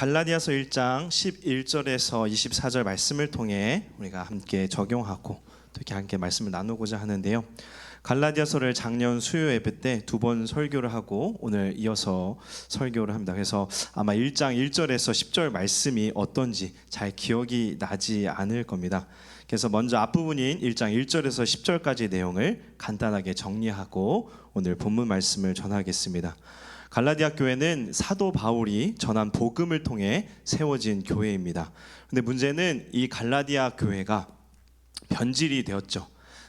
갈라디아서 1장 11절에서 24절 말씀을 통해 우리가 함께 적용하고 또 이렇게 함께 말씀을 나누고자 하는데요. 갈라디아서를 작년 수요 예배 때 두 번 설교를 하고 오늘 이어서 설교를 합니다. 그래서 아마 1장 1절에서 10절 말씀이 어떤지 잘 기억이 나지 않을 겁니다. 그래서 먼저 앞부분인 1장 1절에서 10절까지 내용을 간단하게 정리하고 오늘 본문 말씀을 전하겠습니다. 갈라디아 교회는 사도 바울이 전한 복음을 통해 세워진 교회입니다. 근데 문제는 이 갈라디아 교회가 변질이 되었죠.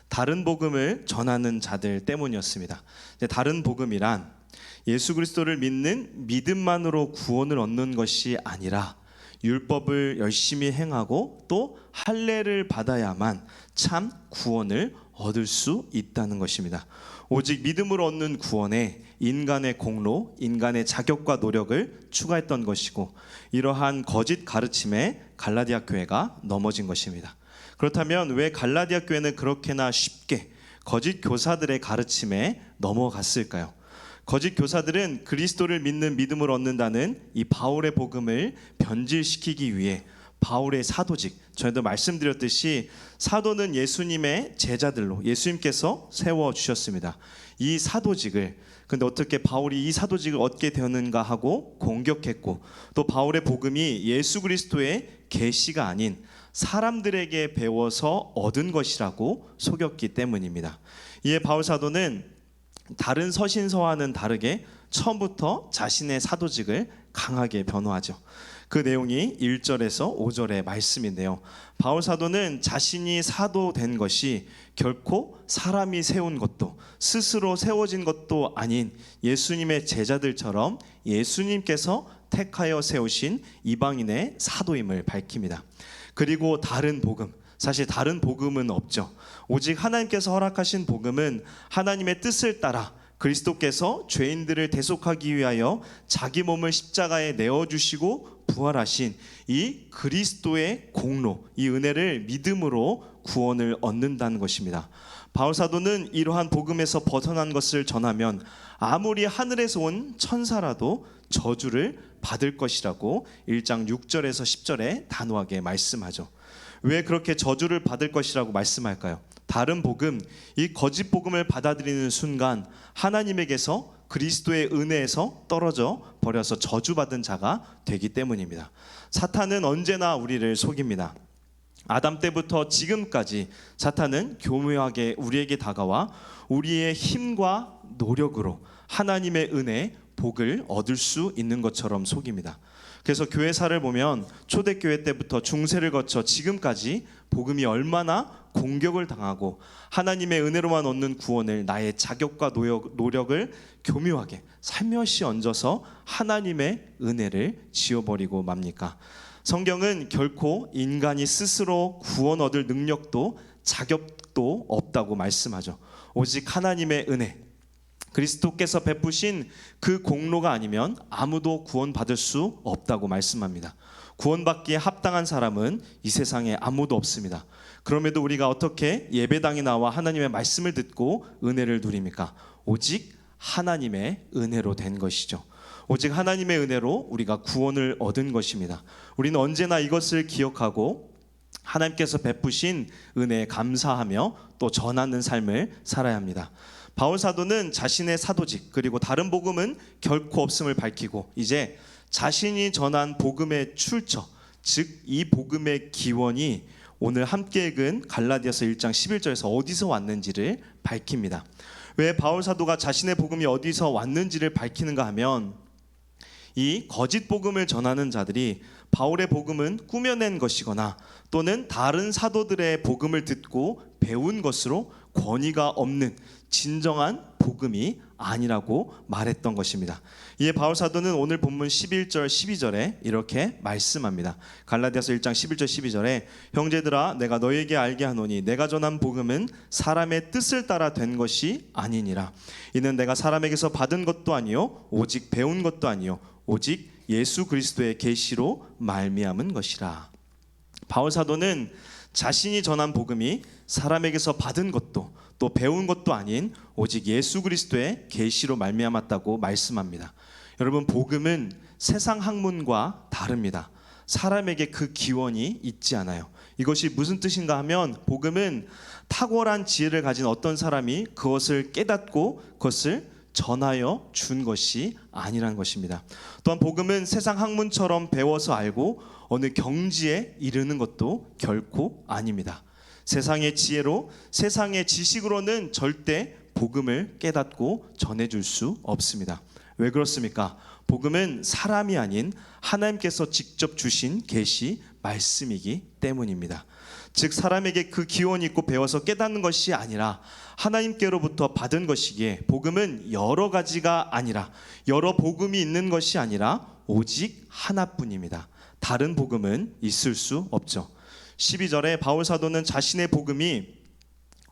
다른 복음을 전하는 자들 때문이었습니다. 다른 복음이란 예수 그리스도를 믿는 믿음만으로 구원을 얻는 것이 아니라 율법을 열심히 행하고 또 할례를 받아야만 참 구원을 얻을 수 있다는 것입니다. 오직 믿음으로 얻는 구원에 인간의 공로, 인간의 자격과 노력을 추가했던 것이고, 이러한 거짓 가르침에 갈라디아 교회가 넘어진 것입니다. 그렇다면 왜 갈라디아 교회는 그렇게나 쉽게 거짓 교사들의 가르침에 넘어갔을까요? 거짓 교사들은 그리스도를 믿는 믿음을 얻는다는 이 바울의 복음을 변질시키기 위해 바울의 사도직, 전에도 말씀드렸듯이 사도는 예수님의 제자들로 예수님께서 세워주셨습니다. 이 사도직을 근데 어떻게 바울이 이 사도직을 얻게 되었는가 하고 공격했고, 또 바울의 복음이 예수 그리스도의 계시가 아닌 사람들에게 배워서 얻은 것이라고 속였기 때문입니다. 이에 바울 사도는 다른 서신서와는 다르게 처음부터 자신의 사도직을 강하게 변호하죠. 그 내용이 1절에서 5절의 말씀인데요. 바울 사도는 자신이 사도된 것이 결코 사람이 세운 것도 스스로 세워진 것도 아닌 예수님의 제자들처럼 예수님께서 택하여 세우신 이방인의 사도임을 밝힙니다. 그리고 다른 복음, 사실 다른 복음은 없죠. 오직 하나님께서 허락하신 복음은 하나님의 뜻을 따라 그리스도께서 죄인들을 대속하기 위하여 자기 몸을 십자가에 내어주시고 부활하신 이 그리스도의 공로, 이 은혜를 믿음으로 구원을 얻는다는 것입니다. 바울 사도는 이러한 복음에서 벗어난 것을 전하면 아무리 하늘에서 온 천사라도 저주를 받을 것이라고 1장 6절에서 10절에 단호하게 말씀하죠. 왜 그렇게 저주를 받을 것이라고 말씀할까요? 다른 복음, 이 거짓 복음을 받아들이는 순간 하나님에게서 그리스도의 은혜에서 떨어져 버려서 저주받은 자가 되기 때문입니다. 사탄은 언제나 우리를 속입니다. 아담 때부터 지금까지 사탄은 교묘하게 우리에게 다가와 우리의 힘과 노력으로 하나님의 은혜, 복을 얻을 수 있는 것처럼 속입니다. 그래서 교회사를 보면 초대교회 때부터 중세를 거쳐 지금까지 복음이 얼마나 공격을 당하고 하나님의 은혜로만 얻는 구원을 나의 자격과 노력을 교묘하게 살며시 얹어서 하나님의 은혜를 지워버리고 맙니까? 성경은 결코 인간이 스스로 구원 얻을 능력도 자격도 없다고 말씀하죠. 오직 하나님의 은혜, 그리스도께서 베푸신 그 공로가 아니면 아무도 구원받을 수 없다고 말씀합니다. 구원받기에 합당한 사람은 이 세상에 아무도 없습니다. 그럼에도 우리가 어떻게 예배당에 나와 하나님의 말씀을 듣고 은혜를 누립니까? 오직 하나님의 은혜로 된 것이죠. 오직 하나님의 은혜로 우리가 구원을 얻은 것입니다. 우리는 언제나 이것을 기억하고 하나님께서 베푸신 은혜에 감사하며 또 전하는 삶을 살아야 합니다. 바울 사도는 자신의 사도직 그리고 다른 복음은 결코 없음을 밝히고 이제 자신이 전한 복음의 출처, 즉 이 복음의 기원이 오늘 함께 읽은 갈라디아서 1장 11절에서 어디서 왔는지를 밝힙니다. 왜 바울 사도가 자신의 복음이 어디서 왔는지를 밝히는가 하면 이 거짓 복음을 전하는 자들이 바울의 복음은 꾸며낸 것이거나 또는 다른 사도들의 복음을 듣고 배운 것으로 권위가 없는 진정한 복음이 아니라고 말했던 것입니다. 이에 바울 사도는 오늘 본문 11절 12절에 이렇게 말씀합니다. 갈라디아서 1장 11절 12절에 형제들아 내가 너희에게 알게 하노니 내가 전한 복음은 사람의 뜻을 따라 된 것이 아니니라. 이는 내가 사람에게서 받은 것도 아니요 오직 배운 것도 아니요 오직 예수 그리스도의 계시로 말미암은 것이라. 바울 사도는 자신이 전한 복음이 사람에게서 받은 것도 또 배운 것도 아닌 오직 예수 그리스도의 계시로 말미암았다고 말씀합니다. 여러분, 복음은 세상 학문과 다릅니다. 사람에게 그 기원이 있지 않아요. 이것이 무슨 뜻인가 하면 복음은 탁월한 지혜를 가진 어떤 사람이 그것을 깨닫고 그것을 전하여 준 것이 아니란 것입니다. 또한 복음은 세상 학문처럼 배워서 알고 어느 경지에 이르는 것도 결코 아닙니다. 세상의 지혜로, 세상의 지식으로는 절대 복음을 깨닫고 전해줄 수 없습니다. 왜 그렇습니까? 복음은 사람이 아닌 하나님께서 직접 주신 계시 말씀이기 때문입니다. 즉 사람에게 그 기원이 있고 배워서 깨닫는 것이 아니라 하나님께로부터 받은 것이기에 복음은 여러 가지가 아니라 여러 복음이 있는 것이 아니라 오직 하나뿐입니다. 다른 복음은 있을 수 없죠. 12절에 바울 사도는 자신의 복음이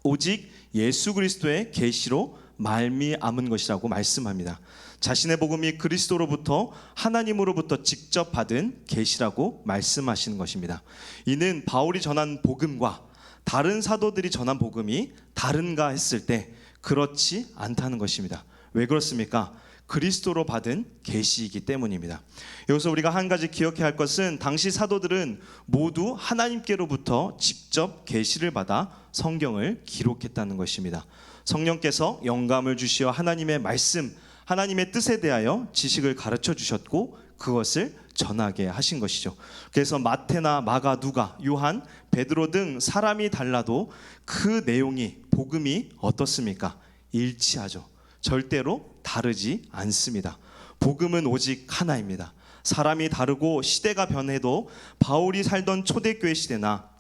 오직 예수 그리스도의 계시로 말미암은 것이라고 말씀합니다. 자신의 복음이 그리스도로부터 하나님으로부터 직접 받은 계시라고 말씀하시는 것입니다. 이는 바울이 전한 복음과 다른 사도들이 전한 복음이 다른가 했을 때 그렇지 않다는 것입니다. 왜 그렇습니까? 그리스도로 받은 계시이기 때문입니다. 여기서 우리가 한 가지 기억해야 할 것은 당시 사도들은 모두 하나님께로부터 직접 계시를 받아 성경을 기록했다는 것입니다. 성령께서 영감을 주시어 하나님의 말씀, 하나님의 뜻에 대하여 지식을 가르쳐 주셨고 그것을 전하게 하신 것이죠. 그래서 마태나 마가, 누가, 요한, 베드로 등 사람이 달라도 그 내용이, 복음이 어떻습니까? 일치하죠. 절대로 다르지 않습니다. 복음은 오직 하나입니다. 사람이 다르고 시대가 변해도 바울이 살던 초대교회 시대나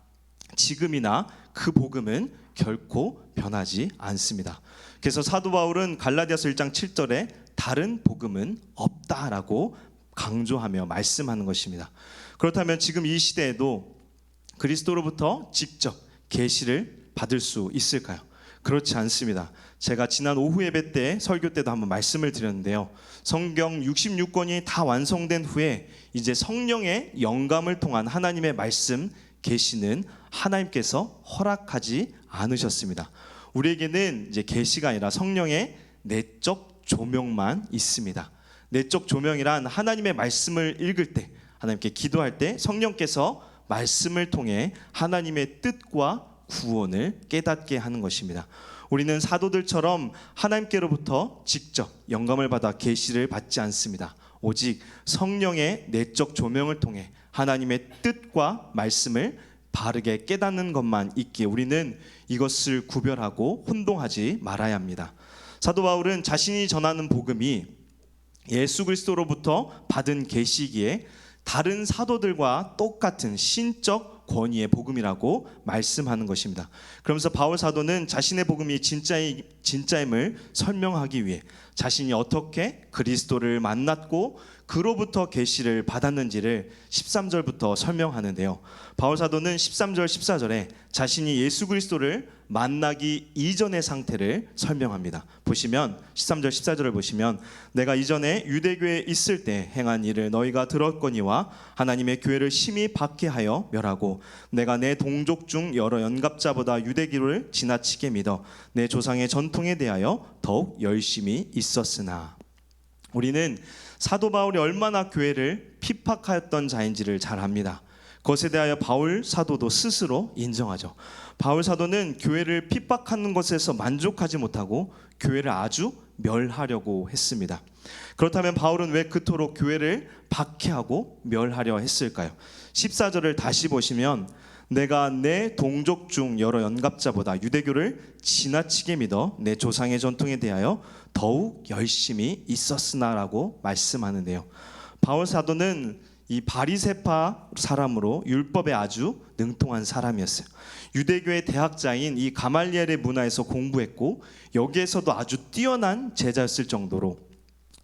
지금이나 그 복음은 결코 변하지 않습니다. 그래서 사도 바울은 갈라디아서 1장 7절에 다른 복음은 없다라고 강조하며 말씀하는 것입니다. 그렇다면 지금 이 시대에도 그리스도로부터 직접 계시를 받을 수 있을까요? 그렇지 않습니다. 제가 지난 오후 예배 때 설교 때도 한번 말씀을 드렸는데요. 성경 66권이 다 완성된 후에 이제 성령의 영감을 통한 하나님의 말씀 계시는 하나님께서 허락하지 않으셨습니다. 우리에게는 이제 계시가 아니라 성령의 내적 조명만 있습니다. 내적 조명이란 하나님의 말씀을 읽을 때, 하나님께 기도할 때 성령께서 말씀을 통해 하나님의 뜻과 구원을 깨닫게 하는 것입니다. 우리는 사도들처럼 하나님께로부터 직접 영감을 받아 계시를 받지 않습니다. 오직 성령의 내적 조명을 통해 하나님의 뜻과 말씀을 바르게 깨닫는 것만 있기에 우리는 이것을 구별하고 혼동하지 말아야 합니다. 사도 바울은 자신이 전하는 복음이 예수 그리스도로부터 받은 계시기에 다른 사도들과 똑같은 신적 권위의 복음이라고 말씀하는 것입니다. 그러면서 바울 사도는 자신의 복음이 진짜임을 설명하기 위해 자신이 어떻게 그리스도를 만났고 그로부터 계시를 받았는지를 13절부터 설명하는데요. 바울 사도는 13절 14절에 자신이 예수 그리스도를 만나기 이전의 상태를 설명합니다. 보시면 13절 14절을 보시면 내가 이전에 유대교에 있을 때 행한 일을 너희가 들었거니와 하나님의 교회를 심히 박해하여 멸하고 내가 내 동족 중 여러 연갑자보다 유대교를 지나치게 믿어 내 조상의 전통에 대하여 더욱 열심히 있었으나. 우리는 사도 바울이 얼마나 교회를 핍박하였던 자인지를 잘 압니다. 그것에 대하여 바울 사도도 스스로 인정하죠. 바울 사도는 교회를 핍박하는 것에서 만족하지 못하고 교회를 아주 멸하려고 했습니다. 그렇다면 바울은 왜 그토록 교회를 박해하고 멸하려 했을까요? 14절을 다시 보시면 내가 내 동족 중 여러 연갑자보다 유대교를 지나치게 믿어 내 조상의 전통에 대하여 더욱 열심히 있었으나라고 말씀하는데요. 바울 사도는 이 바리새파 사람으로 율법에 아주 능통한 사람이었어요. 유대교의 대학자인 이 가말리엘의 문화에서 공부했고 여기에서도 아주 뛰어난 제자였을 정도로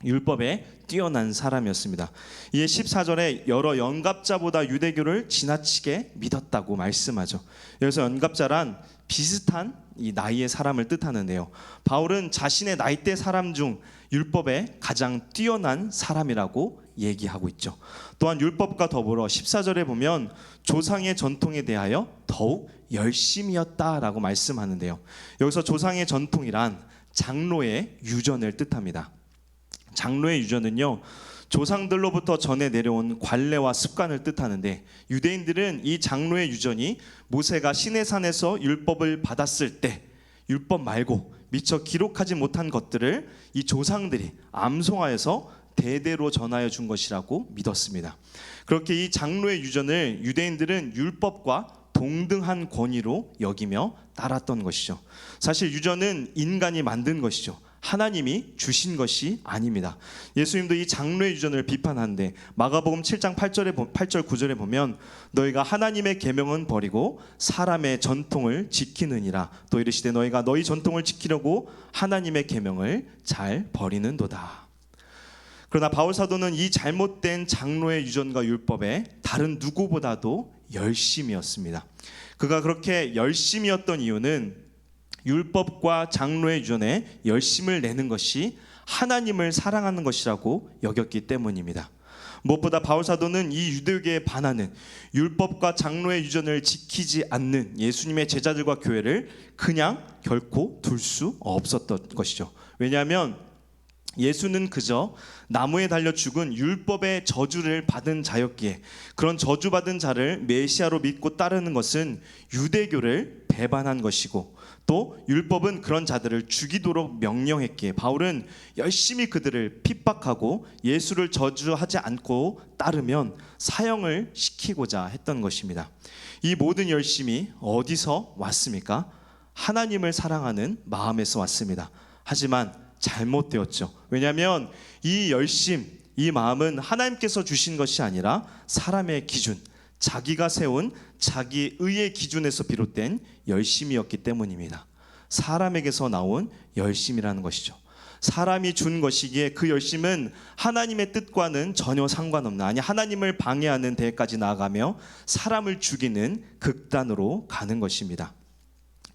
율법에 뛰어난 사람이었습니다. 이에 14절에 여러 연갑자보다 유대교를 지나치게 믿었다고 말씀하죠. 여기서 연갑자란 비슷한 이 나이의 사람을 뜻하는데요. 바울은 자신의 나이대 사람 중 율법에 가장 뛰어난 사람이라고 얘기하고 있죠. 또한 율법과 더불어 14절에 보면 조상의 전통에 대하여 더욱 열심이었다라고 말씀하는데요. 여기서 조상의 전통이란 장로의 유전을 뜻합니다. 장로의 유전은요, 조상들로부터 전해 내려온 관례와 습관을 뜻하는데, 유대인들은 이 장로의 유전이 모세가 시내산에서 율법을 받았을 때 율법 말고 미처 기록하지 못한 것들을 이 조상들이 암송하여서 대대로 전하여 준 것이라고 믿었습니다. 그렇게 이 장로의 유전을 유대인들은 율법과 동등한 권위로 여기며 따랐던 것이죠. 사실 유전은 인간이 만든 것이죠. 하나님이 주신 것이 아닙니다. 예수님도 이 장로의 유전을 비판하는데, 마가복음 7장 8절 9절에 보면 너희가 하나님의 계명은 버리고 사람의 전통을 지키느니라. 또 이르시되 너희가 너희 전통을 지키려고 하나님의 계명을 잘 버리는도다. 그러나 바울 사도는 이 잘못된 장로의 유전과 율법에 다른 누구보다도 열심이었습니다. 그가 그렇게 열심이었던 이유는 율법과 장로의 유전에 열심을 내는 것이 하나님을 사랑하는 것이라고 여겼기 때문입니다. 무엇보다 바울 사도는 이 유대교에 반하는 율법과 장로의 유전을 지키지 않는 예수님의 제자들과 교회를 그냥 결코 둘 수 없었던 것이죠. 왜냐하면 예수는 그저 나무에 달려 죽은 율법의 저주를 받은 자였기에, 그런 저주받은 자를 메시아로 믿고 따르는 것은 유대교를 배반한 것이고, 또 율법은 그런 자들을 죽이도록 명령했기에 바울은 열심히 그들을 핍박하고 예수를 저주하지 않고 따르면 사형을 시키고자 했던 것입니다. 이 모든 열심이 어디서 왔습니까? 하나님을 사랑하는 마음에서 왔습니다. 하지만 잘못되었죠. 왜냐하면 이 열심, 이 마음은 하나님께서 주신 것이 아니라 사람의 기준, 자기가 세운 자기 의의 기준에서 비롯된 열심이었기 때문입니다. 사람에게서 나온 열심이라는 것이죠. 사람이 준 것이기에 그 열심은 하나님의 뜻과는 전혀 상관없는, 아니 하나님을 방해하는 데까지 나아가며 사람을 죽이는 극단으로 가는 것입니다.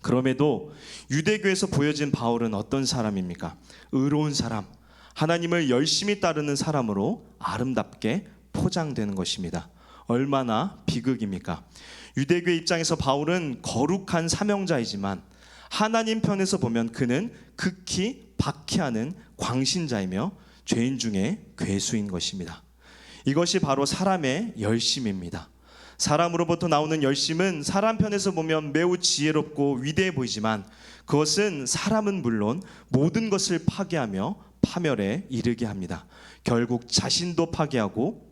그럼에도 유대교에서 보여진 바울은 어떤 사람입니까? 의로운 사람, 하나님을 열심히 따르는 사람으로 아름답게 포장되는 것입니다. 얼마나 비극입니까? 유대교의 입장에서 바울은 거룩한 사명자이지만 하나님 편에서 보면 그는 극히 박해하는 광신자이며 죄인 중에 괴수인 것입니다. 이것이 바로 사람의 열심입니다. 사람으로부터 나오는 열심은 사람 편에서 보면 매우 지혜롭고 위대해 보이지만, 그것은 사람은 물론 모든 것을 파괴하며 파멸에 이르게 합니다. 결국 자신도 파괴하고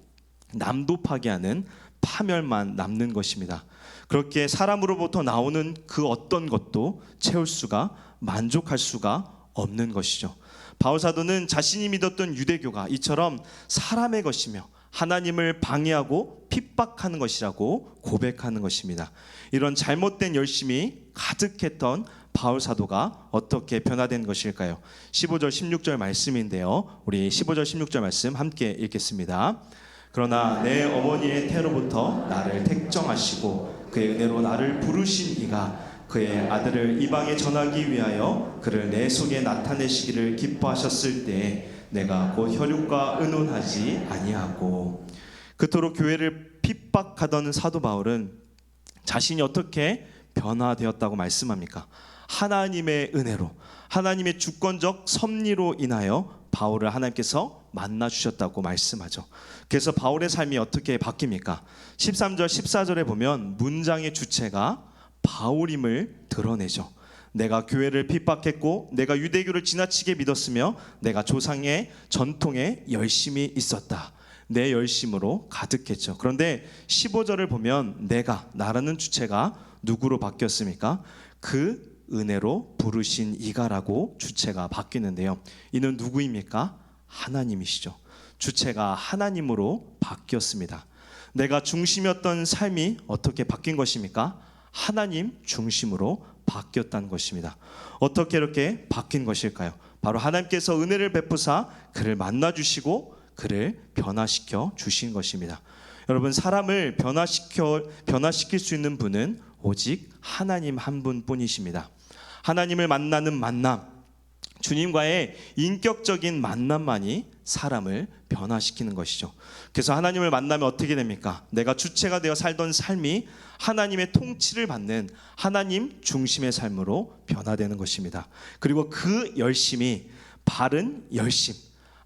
남도 파괴하는 파멸만 남는 것입니다. 그렇게 사람으로부터 나오는 그 어떤 것도 채울 수가, 만족할 수가 없는 것이죠. 바울 사도는 자신이 믿었던 유대교가 이처럼 사람의 것이며 하나님을 방해하고 핍박하는 것이라고 고백하는 것입니다. 이런 잘못된 열심이 가득했던 바울 사도가 어떻게 변화된 것일까요? 15절 16절 말씀인데요, 우리 15절 16절 말씀 함께 읽겠습니다. 그러나 내 어머니의 태로부터 나를 택정하시고 그의 은혜로 나를 부르신 이가 그의 아들을 이방에 전하기 위하여 그를 내 속에 나타내시기를 기뻐하셨을 때에 내가 곧 혈육과 의논하지 아니하고. 그토록 교회를 핍박하던 사도 바울은 자신이 어떻게 변화되었다고 말씀합니까? 하나님의 은혜로, 하나님의 주권적 섭리로 인하여 바울을 하나님께서 만나 주셨다고 말씀하죠. 그래서 바울의 삶이 어떻게 바뀝니까? 13절 14절에 보면 문장의 주체가 바울임을 드러내죠. 내가 교회를 핍박했고 내가 유대교를 지나치게 믿었으며 내가 조상의 전통에 열심히 있었다. 내 열심으로 가득했죠. 그런데 15절을 보면 내가, 나라는 주체가 누구로 바뀌었습니까? 그 은혜로 부르신 이가라고 주체가 바뀌는데요, 이는 누구입니까? 하나님이시죠. 주체가 하나님으로 바뀌었습니다. 내가 중심이었던 삶이 어떻게 바뀐 것입니까? 하나님 중심으로 바뀌었다는 것입니다. 어떻게 이렇게 바뀐 것일까요? 바로 하나님께서 은혜를 베푸사 그를 만나주시고 그를 변화시켜 주신 것입니다. 여러분, 사람을 변화시킬 수 있는 분은 오직 하나님 한 분뿐이십니다. 하나님을 만나는 만남, 주님과의 인격적인 만남만이 사람을 변화시키는 것이죠. 그래서 하나님을 만나면 어떻게 됩니까? 내가 주체가 되어 살던 삶이 하나님의 통치를 받는 하나님 중심의 삶으로 변화되는 것입니다. 그리고 그 열심이 바른 열심,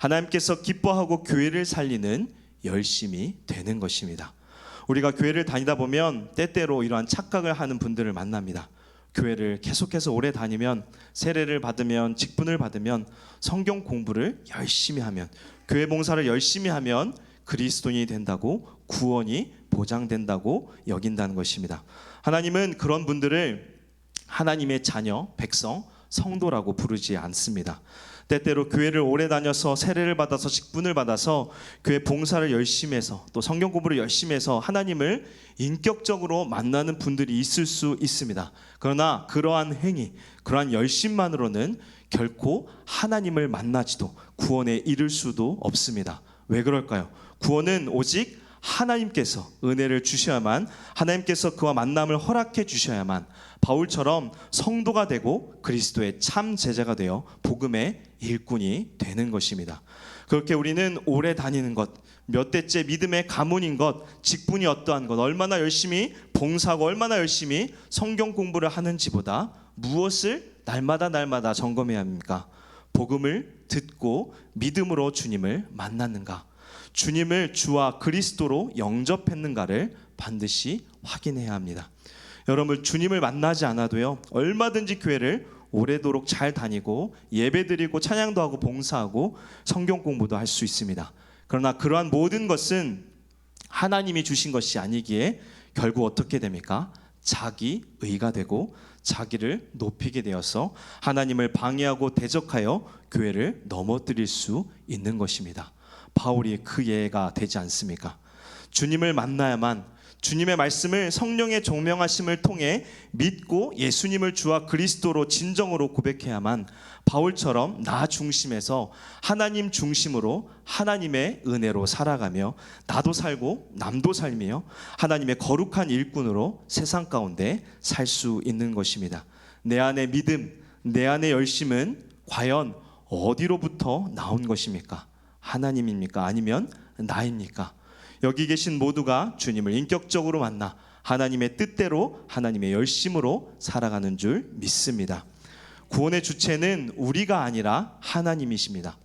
하나님께서 기뻐하고 교회를 살리는 열심이 되는 것입니다. 우리가 교회를 다니다 보면 때때로 이러한 착각을 하는 분들을 만납니다. 교회를 계속해서 오래 다니면, 세례를 받으면, 직분을 받으면, 성경 공부를 열심히 하면, 교회 봉사를 열심히 하면 그리스도인이 된다고, 구원이 보장된다고 여긴다는 것입니다. 하나님은 그런 분들을 하나님의 자녀, 백성, 성도라고 부르지 않습니다. 때때로 교회를 오래 다녀서 세례를 받아서 직분을 받아서 교회 봉사를 열심히 해서 또 성경 공부를 열심히 해서 하나님을 인격적으로 만나는 분들이 있을 수 있습니다. 그러나 그러한 행위, 그러한 열심만으로는 결코 하나님을 만나지도 구원에 이를 수도 없습니다. 왜 그럴까요? 구원은 오직 하나님께서 은혜를 주셔야만, 하나님께서 그와 만남을 허락해 주셔야만 바울처럼 성도가 되고 그리스도의 참 제자가 되어 복음의 일꾼이 되는 것입니다. 그렇게 우리는 오래 다니는 것, 몇 대째 믿음의 가문인 것, 직분이 어떠한 것, 얼마나 열심히 봉사하고 얼마나 열심히 성경 공부를 하는지보다 무엇을 날마다 점검해야 합니까? 복음을 듣고 믿음으로 주님을 만났는가, 주님을 주와 그리스도로 영접했는가를 반드시 확인해야 합니다. 여러분, 주님을 만나지 않아도요, 얼마든지 교회를 오래도록 잘 다니고 예배드리고 찬양도 하고 봉사하고 성경 공부도 할 수 있습니다. 그러나 그러한 모든 것은 하나님이 주신 것이 아니기에 결국 어떻게 됩니까? 자기 의가 되고 자기를 높이게 되어서 하나님을 방해하고 대적하여 교회를 넘어뜨릴 수 있는 것입니다. 바울이 그 예가 되지 않습니까? 주님을 만나야만, 주님의 말씀을 성령의 종명하심을 통해 믿고 예수님을 주와 그리스도로 진정으로 고백해야만 바울처럼 나 중심에서 하나님 중심으로 하나님의 은혜로 살아가며 나도 살고 남도 살며 하나님의 거룩한 일꾼으로 세상 가운데 살 수 있는 것입니다. 내 안의 믿음, 내 안의 열심은 과연 어디로부터 나온 것입니까? 하나님입니까? 아니면 나입니까? 여기 계신 모두가 주님을 인격적으로 만나 하나님의 뜻대로 하나님의 열심으로 살아가는 줄 믿습니다. 구원의 주체는 우리가 아니라 하나님이십니다.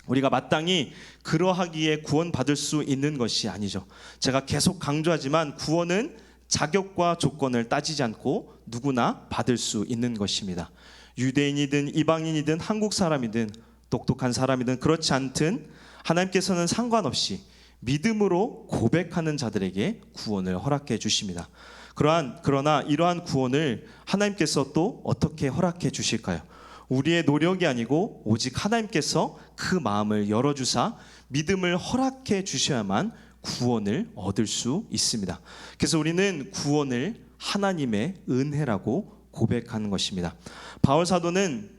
우리가 마땅히 그러하기에 구원받을 수 있는 것이 아니죠. 제가 계속 강조하지만 구원은 자격과 조건을 따지지 않고 누구나 받을 수 있는 것입니다. 유대인이든 이방인이든 한국 사람이든 똑똑한 사람이든 그렇지 않든 하나님께서는 상관없이 믿음으로 고백하는 자들에게 구원을 허락해 주십니다. 그러나 이러한 구원을 하나님께서 또 어떻게 허락해 주실까요? 우리의 노력이 아니고 오직 하나님께서 그 마음을 열어주사 믿음을 허락해 주셔야만 구원을 얻을 수 있습니다. 그래서 우리는 구원을 하나님의 은혜라고 고백하는 것입니다. 바울 사도는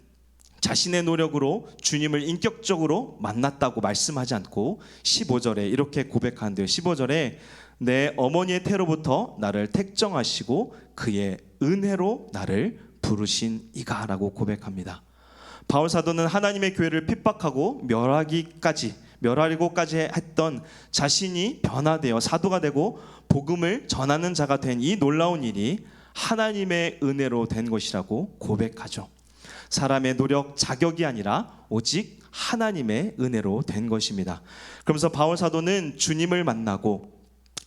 자신의 노력으로 주님을 인격적으로 만났다고 말씀하지 않고 15절에 이렇게 고백하는데요. 15절에 내 어머니의 태로부터 나를 택정하시고 그의 은혜로 나를 부르신 이가라고 고백합니다. 바울 사도는 하나님의 교회를 핍박하고 멸하기까지 했던 자신이 변화되어 사도가 되고 복음을 전하는 자가 된 이 놀라운 일이 하나님의 은혜로 된 것이라고 고백하죠. 사람의 노력, 자격이 아니라 오직 하나님의 은혜로 된 것입니다. 그러면서 바울 사도는 주님을 만나고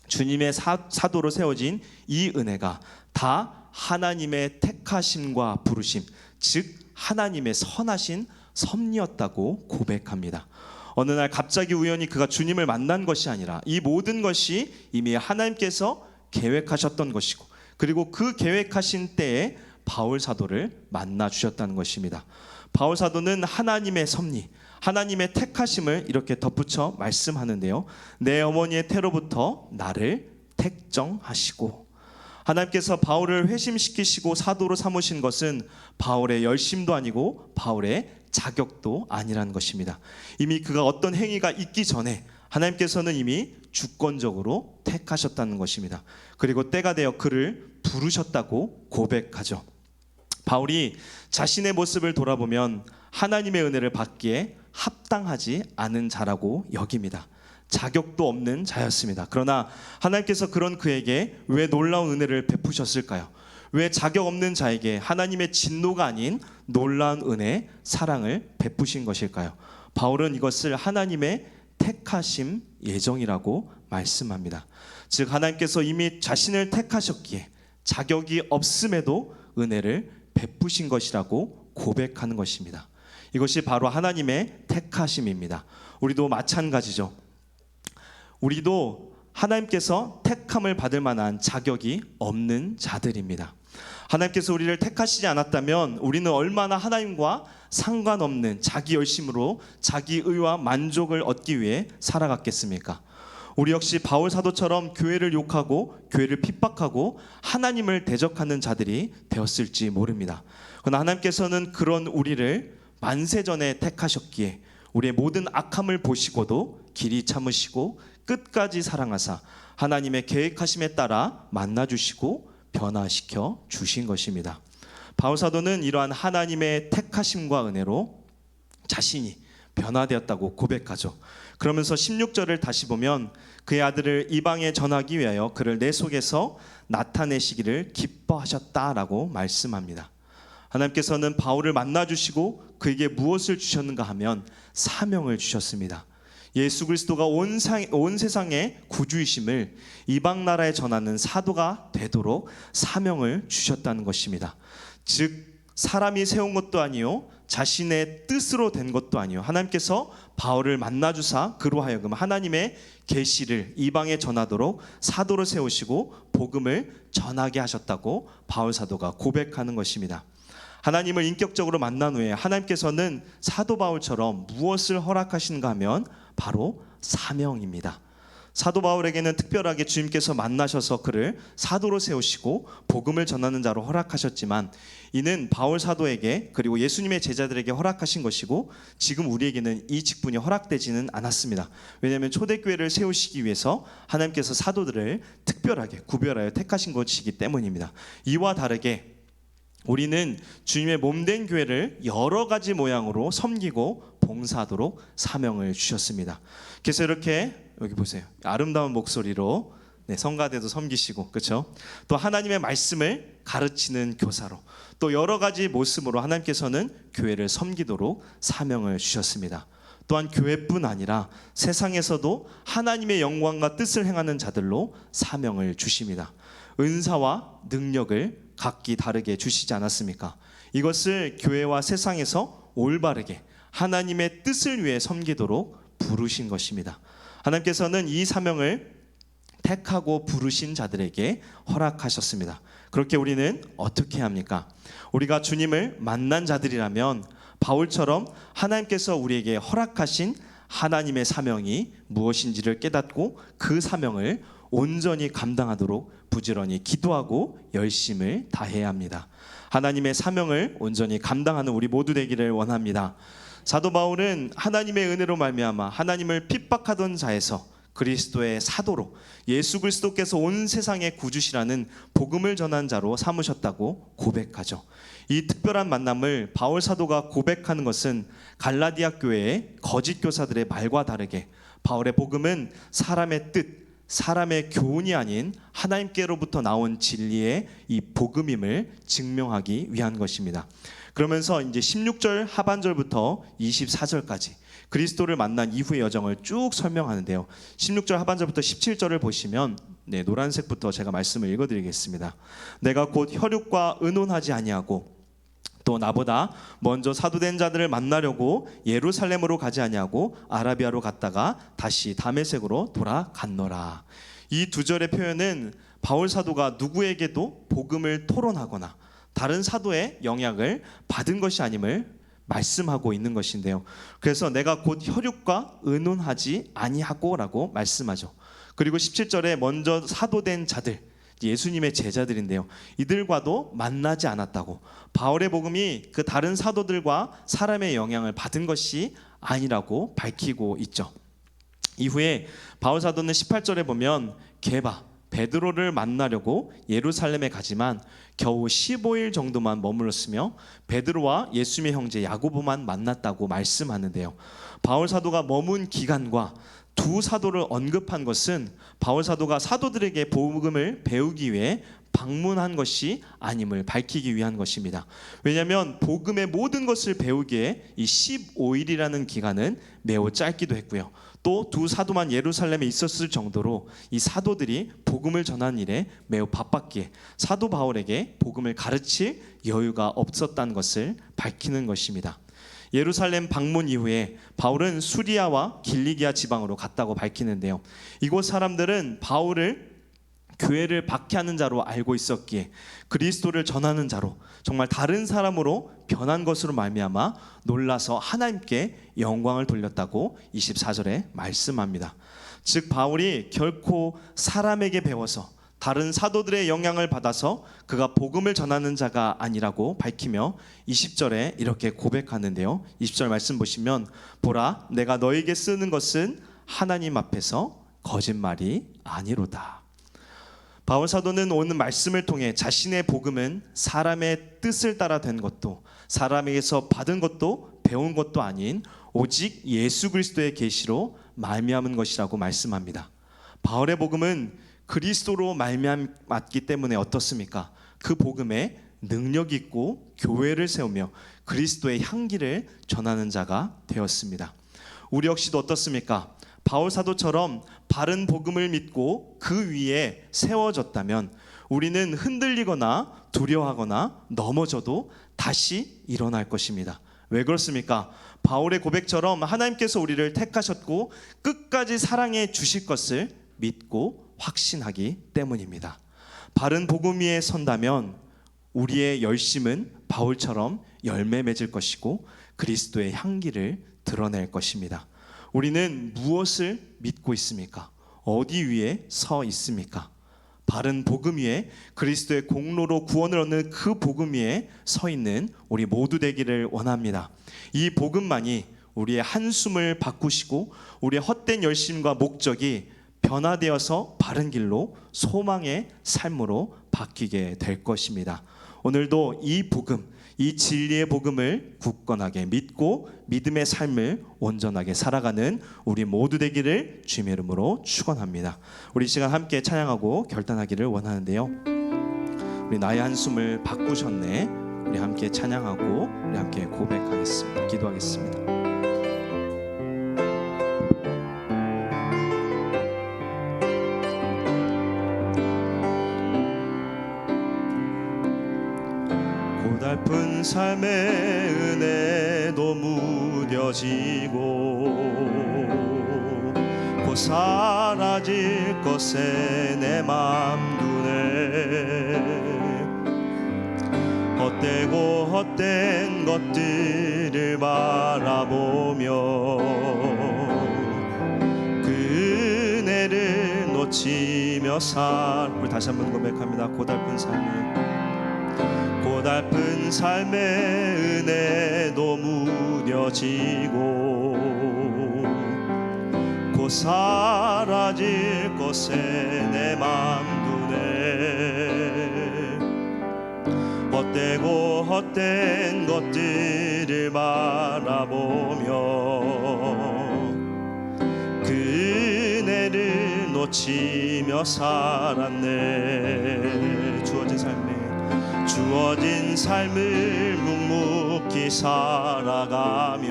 주님의 사도로 세워진 이 은혜가 다 하나님의 택하심과 부르심, 즉 하나님의 선하신 섭리였다고 고백합니다. 어느 날 갑자기 우연히 그가 주님을 만난 것이 아니라 이 모든 것이 이미 하나님께서 계획하셨던 것이고, 그리고 그 계획하신 때에 바울 사도를 만나 주셨다는 것입니다. 바울 사도는 하나님의 섭리, 하나님의 택하심을 이렇게 덧붙여 말씀하는데요. 내 어머니의 태로부터 나를 택정하시고, 하나님께서 바울을 회심시키시고 사도로 삼으신 것은 바울의 열심도 아니고 바울의 자격도 아니라는 것입니다. 이미 그가 어떤 행위가 있기 전에 하나님께서는 이미 주권적으로 택하셨다는 것입니다. 그리고 때가 되어 그를 부르셨다고 고백하죠. 바울이 자신의 모습을 돌아보면 하나님의 은혜를 받기에 합당하지 않은 자라고 여깁니다. 자격도 없는 자였습니다. 그러나 하나님께서 그런 그에게 왜 놀라운 은혜를 베푸셨을까요? 왜 자격 없는 자에게 하나님의 진노가 아닌 놀라운 은혜, 사랑을 베푸신 것일까요? 바울은 이것을 하나님의 택하심 예정이라고 말씀합니다. 즉 하나님께서 이미 자신을 택하셨기에 자격이 없음에도 은혜를 베푸신 것이라고 고백하는 것입니다. 이것이 바로 하나님의 택하심입니다. 우리도 마찬가지죠. 우리도 하나님께서 택함을 받을 만한 자격이 없는 자들입니다. 하나님께서 우리를 택하시지 않았다면 우리는 얼마나 하나님과 상관없는 자기 열심으로 자기 의와 만족을 얻기 위해 살아갔겠습니까? 우리 역시 바울 사도처럼 교회를 욕하고 교회를 핍박하고 하나님을 대적하는 자들이 되었을지 모릅니다. 그러나 하나님께서는 그런 우리를 만세전에 택하셨기에 우리의 모든 악함을 보시고도 길이 참으시고 끝까지 사랑하사 하나님의 계획하심에 따라 만나주시고 변화시켜 주신 것입니다. 바울 사도는 이러한 하나님의 택하심과 은혜로 자신이 변화되었다고 고백하죠. 그러면서 16절을 다시 보면 그의 아들을 이방에 전하기 위하여 그를 내 속에서 나타내시기를 기뻐하셨다라고 말씀합니다. 하나님께서는 바울을 만나주시고 그에게 무엇을 주셨는가 하면 사명을 주셨습니다. 예수 그리스도가 온 세상의 구주이심을 이방 나라에 전하는 사도가 되도록 사명을 주셨다는 것입니다. 즉 사람이 세운 것도 아니요 자신의 뜻으로 된 것도 아니요 하나님께서 바울을 만나주사 그로 하여금 하나님의 계시를 이방에 전하도록 사도로 세우시고 복음을 전하게 하셨다고 바울 사도가 고백하는 것입니다. 하나님을 인격적으로 만난 후에 하나님께서는 사도 바울처럼 무엇을 허락하시는가 하면 바로 사명입니다. 사도 바울에게는 특별하게 주님께서 만나셔서 그를 사도로 세우시고 복음을 전하는 자로 허락하셨지만 이는 바울 사도에게 그리고 예수님의 제자들에게 허락하신 것이고 지금 우리에게는 이 직분이 허락되지는 않았습니다. 왜냐하면 초대교회를 세우시기 위해서 하나님께서 사도들을 특별하게 구별하여 택하신 것이기 때문입니다. 이와 다르게 우리는 주님의 몸된 교회를 여러 가지 모양으로 섬기고 봉사하도록 사명을 주셨습니다. 그래서 이렇게 여기 보세요. 아름다운 목소리로 성가대도 섬기시고 그렇죠? 또 하나님의 말씀을 가르치는 교사로 또 여러 가지 모습으로 하나님께서는 교회를 섬기도록 사명을 주셨습니다. 또한 교회뿐 아니라 세상에서도 하나님의 영광과 뜻을 행하는 자들로 사명을 주십니다. 은사와 능력을 각기 다르게 주시지 않았습니까? 이것을 교회와 세상에서 올바르게 하나님의 뜻을 위해 섬기도록 부르신 것입니다. 하나님께서는 이 사명을 택하고 부르신 자들에게 허락하셨습니다. 그렇게 우리는 어떻게 합니까? 우리가 주님을 만난 자들이라면 바울처럼 하나님께서 우리에게 허락하신 하나님의 사명이 무엇인지를 깨닫고 그 사명을 온전히 감당하도록 부지런히 기도하고 열심을 다해야 합니다. 하나님의 사명을 온전히 감당하는 우리 모두 되기를 원합니다. 사도 바울은 하나님의 은혜로 말미암아 하나님을 핍박하던 자에서 그리스도의 사도로 예수 그리스도께서 온 세상의 구주시라는 복음을 전한 자로 삼으셨다고 고백하죠. 이 특별한 만남을 바울 사도가 고백하는 것은 갈라디아 교회의 거짓 교사들의 말과 다르게 바울의 복음은 사람의 뜻, 사람의 교훈이 아닌 하나님께로부터 나온 진리의 이 복음임을 증명하기 위한 것입니다. 그러면서 이제 16절 하반절부터 24절까지 그리스도를 만난 이후의 여정을 쭉 설명하는데요. 16절 하반절부터 17절을 보시면 노란색부터 제가 말씀을 읽어드리겠습니다. 내가 곧 혈육과 의논하지 아니하고 또 나보다 먼저 사도된 자들을 만나려고 예루살렘으로 가지 아니하고 아라비아로 갔다가 다시 다메섹으로 돌아갔노라. 이 두 절의 표현은 바울 사도가 누구에게도 복음을 토론하거나 다른 사도의 영향을 받은 것이 아님을 말씀하고 있는 것인데요. 그래서 내가 곧 혈육과 의논하지 아니하고라고 말씀하죠. 그리고 17절에 먼저 사도된 자들, 예수님의 제자들인데요. 이들과도 만나지 않았다고, 바울의 복음이 그 다른 사도들과 사람의 영향을 받은 것이 아니라고 밝히고 있죠. 이후에 바울 사도는 18절에 보면 게바, 베드로를 만나려고 예루살렘에 가지만 겨우 15일 정도만 머물렀으며 베드로와 예수님의 형제 야고보만 만났다고 말씀하는데요. 바울 사도가 머문 기간과 두 사도를 언급한 것은 바울 사도가 사도들에게 복음을 배우기 위해 방문한 것이 아님을 밝히기 위한 것입니다. 왜냐하면 복음의 모든 것을 배우기에 이 15일이라는 기간은 매우 짧기도 했고요. 또 두 사도만 예루살렘에 있었을 정도로 이 사도들이 복음을 전하는 일에 매우 바빴기에 사도 바울에게 복음을 가르칠 여유가 없었다는 것을 밝히는 것입니다. 예루살렘 방문 이후에 바울은 수리아와 길리기아 지방으로 갔다고 밝히는데요. 이곳 사람들은 바울을 교회를 박해하는 자로 알고 있었기에 그리스도를 전하는 자로 정말 다른 사람으로 변한 것으로 말미암아 놀라서 하나님께 영광을 돌렸다고 24절에 말씀합니다. 즉 바울이 결코 사람에게 배워서 다른 사도들의 영향을 받아서 그가 복음을 전하는 자가 아니라고 밝히며 20절에 이렇게 고백하는데요. 20절 말씀 보시면 보라 내가 너에게 쓰는 것은 하나님 앞에서 거짓말이 아니로다. 바울 사도는 오늘 말씀을 통해 자신의 복음은 사람의 뜻을 따라 된 것도 사람에게서 받은 것도 배운 것도 아닌 오직 예수 그리스도의 계시로 말미암은 것이라고 말씀합니다. 바울의 복음은 그리스도로 말미암았기 때문에 어떻습니까? 그 복음에 능력 있고 교회를 세우며 그리스도의 향기를 전하는 자가 되었습니다. 우리 역시도 어떻습니까? 바울 사도처럼 바른 복음을 믿고 그 위에 세워졌다면 우리는 흔들리거나 두려워하거나 넘어져도 다시 일어날 것입니다. 왜 그렇습니까? 바울의 고백처럼 하나님께서 우리를 택하셨고 끝까지 사랑해 주실 것을 믿고 확신하기 때문입니다. 바른 복음 위에 선다면 우리의 열심은 바울처럼 열매 맺을 것이고 그리스도의 향기를 드러낼 것입니다. 우리는 무엇을 믿고 있습니까? 어디 위에 서 있습니까? 바른 복음 위에 그리스도의 공로로 구원을 얻는 그 복음 위에 서 있는 우리 모두 되기를 원합니다. 이 복음만이 우리의 한숨을 바꾸시고 우리의 헛된 열심과 목적이 변화되어서 바른 길로 소망의 삶으로 바뀌게 될 것입니다. 오늘도 이 복음, 이 진리의 복음을 굳건하게 믿고 믿음의 삶을 온전하게 살아가는 우리 모두 되기를 주님의 이름으로 축원합니다. 우리 시간 함께 찬양하고 결단하기를 원하는데요. 우리 나의 한숨을 바꾸셨네. 우리 함께 찬양하고 우리 함께 고백하겠습니다. 기도하겠습니다. 고달픈 삶의 은혜도 무뎌지고 곧 사라질 것에 내 맘 두네 헛되고 헛된 것들을 바라보며 그 은혜를 놓치며 우리 다시 한번 고백합니다. 고달픈 삶의 은혜도 무뎌지고 곧 사라질 것에 내 맘 두네 헛되고 헛된 것들을 바라보며 그 은혜를 놓치며 살았네. 주어진 삶을 묵묵히 살아가며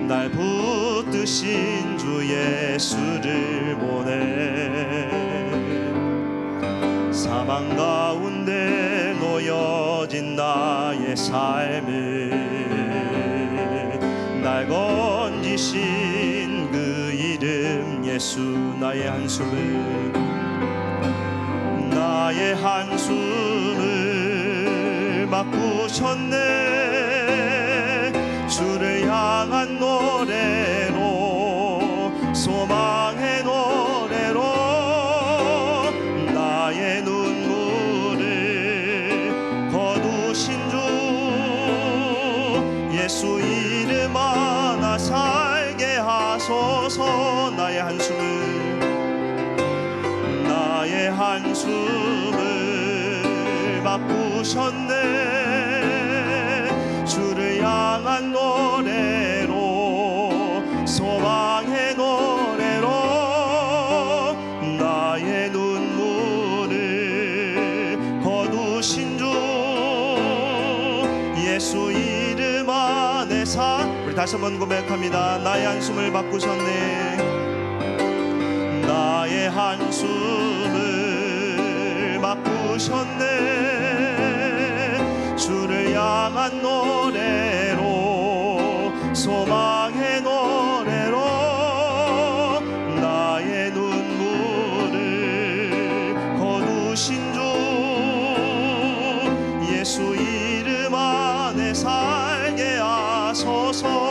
날 붙드신 주 예수를 보내 사망 가운데 놓여진 나의 삶을 날 건지신 그 이름 예수 나의 한숨을 바꾸셨네. 주를 향한 노래로 소망의 노래로 나의 눈물을 거두신 주 예수 이름 하나 살게 하소서. 나의 한숨을 바꾸셨네. 주를 향한 노래로 소망의 노래로 나의 눈물을 다시 한번 고백합니다. 나의 한숨을 바꾸셨네. 나의 한숨을 바꾸셨네. 주를 향한 노래로, 소망의 노래로 나의 눈물을 거두신 주 예수 이름 안에 살게 하소서.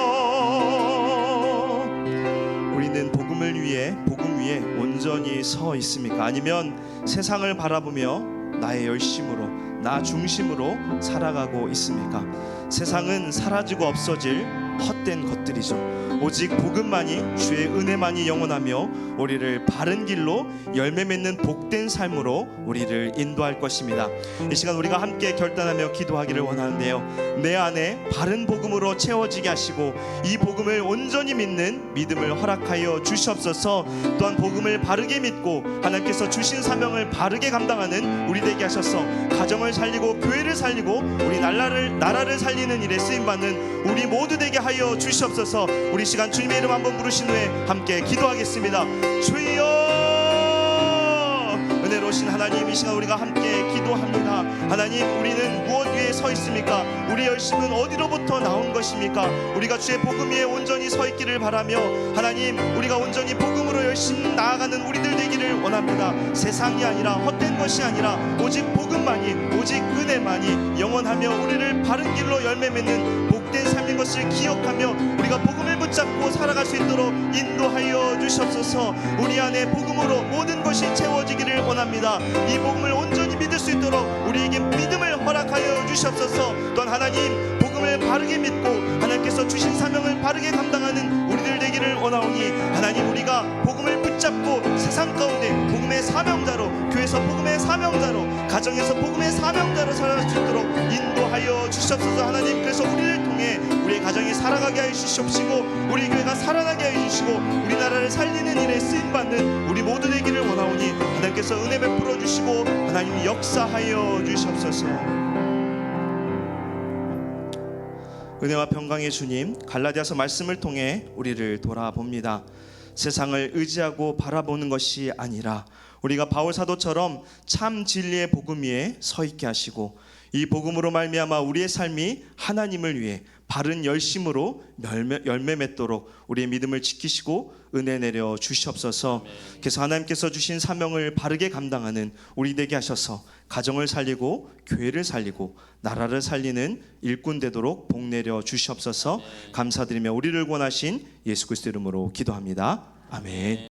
우리는 복음을 위해, 복음 위에 온전히 서 있습니까? 아니면 세상을 바라보며 나의 열심으로, 나 중심으로 살아가고 있습니까? 세상은 사라지고 없어질 헛된 것들이죠. 오직 복음만이, 주의 은혜만이 영원하며 우리를 바른 길로 열매 맺는 복된 삶으로 우리를 인도할 것입니다. 이 시간 우리가 함께 결단하며 기도하기를 원하는데요, 내 안에 바른 복음으로 채워지게 하시고 이 복음을 온전히 믿는 믿음을 허락하여 주시옵소서. 또한 복음을 바르게 믿고 하나님께서 주신 사명을 바르게 감당하는 우리 되게 하셔서 가정을 살리고 교회를 살리고 우리 나라를 살리는 일에 쓰임받는 우리 모두 되게 하여 주시옵소서. 우리 시간 주님의 이름 한번 부르신 후에 함께 기도하겠습니다. 주여, 은혜로우신 하나님, 이 시간 우리가 함께 기도합니다. 하나님, 우리는 무엇 위에 서 있습니까? 우리 열심은 어디로부터 나온 것입니까? 우리가 주의 복음 위에 온전히 서 있기를 바라며 하나님, 우리가 온전히 복음으로 열심히 나아가는 우리들 되기를 원합니다. 세상이 아니라, 헛된 것이 아니라 오직 복음만이, 오직 은혜만이 영원하며 우리를 바른 길로 열매 맺는 복된 삶인 것을 기억하며 우리가 복음을 붙잡고 살아갈 수 있도록 인도하여 주시옵소서. 우리 안에 복음으로 모든 것이 채워지기를 원합니다. 이 복음을 온전히 믿을 수 있도록 우리에게 믿음을 허락하여 주시옵소서. 또한 하나님, 복음을 바르게 믿고 하나님께서 주신 사명을 바르게 감당하는 우리들 되기를 원하오니 하나님, 우리가 복음을 붙잡고 세상 가운데 복음의 사명자로, 교회에서 복음의 사명자로, 가정에서 복음의 사명자로 살아갈 수 있도록 인도하여 주시옵소서. 하나님, 그래서 우리를 통해 우리 가정이 살아가게 하여 주시옵시고 우리 교회가 살아나게 하여 주시고 우리나라를 살리는 일에 쓰임받는 우리 모두 되기를 원하오니 하나님께서 은혜 베풀어 주시고 하나님 역사하여 주시옵소서. 은혜와 평강의 주님, 갈라디아서 말씀을 통해 우리를 돌아봅니다. 세상을 의지하고 바라보는 것이 아니라 우리가 바울 사도처럼 참 진리의 복음 위에 서 있게 하시고 이 복음으로 말미암아 우리의 삶이 하나님을 위해 바른 열심으로 열매 맺도록 우리의 믿음을 지키시고 은혜 내려 주시옵소서. 그래서 하나님께서 주신 사명을 바르게 감당하는 우리 되게 하셔서 가정을 살리고 교회를 살리고 나라를 살리는 일꾼 되도록 복 내려 주시옵소서. 감사드리며 우리를 구원하신 예수 그리스도 이름으로 기도합니다. 아멘.